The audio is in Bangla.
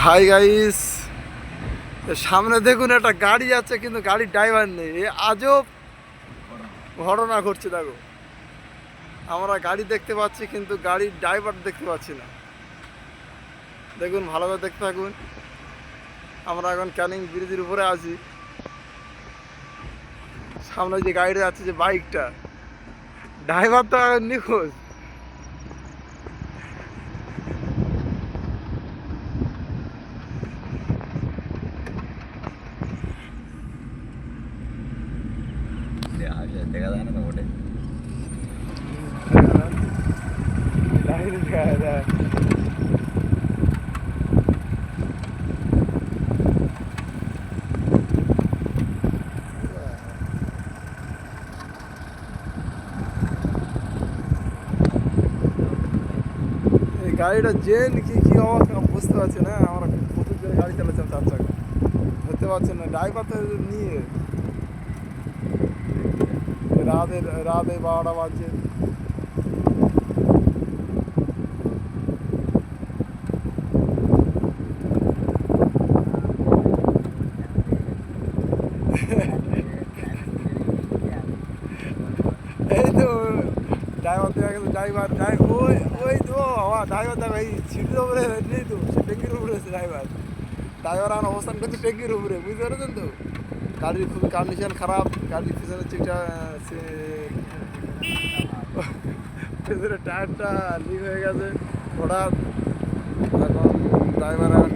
হাই গাইস, সামনে দেখুন একটা গাড়ি যাচ্ছে কিন্তু গাড়ির ড্রাইভার নেই। এ আজব ঘটনা ঘটছে। দেখো, আমরা গাড়ি দেখতে পাচ্ছি কিন্তু গাড়ির ড্রাইভার দেখতে পাচ্ছি না। দেখুন, ভালো করে দেখতে থাকুন। আমরা এখন ক্যানিং ব্রিজের উপরে আছি। সামনে যে গাড়িটা যাচ্ছে, যে বাইকটা, ড্রাইভার তো এখন নিখোঁজ। দেখা যায় না তো ওটাই। এই গাড়িটা জেন কি কি অবস্থা বুঝতে পারছি না। আমরা প্রচুর জোরে গাড়ি চালাচ্ছিলাম, চার চাকা ধরতে পারছি না। ড্রাইভার তো নিয়ে রাত এই 12টা বাজছে। এই তো ড্রাইভার দেখা গেছে, ওই ওই তো আমার ড্রাইভার দেখো, এই সিটের উপরে নেই তো, সে ট্যাঙ্কির উপরে আছে ড্রাইভার। ড্রাইভার এখন অবস্থান করছে ট্যাঙ্কির উপরে, বুঝতে পারছেন তো। গাড়ির খুবই কন্ডিশন খারাপ। গাড়ির পিছনের সিটটা পিছনের টায়ারটা লিক হয়ে গেছে হঠাৎ। এখন ড্রাইভার এখন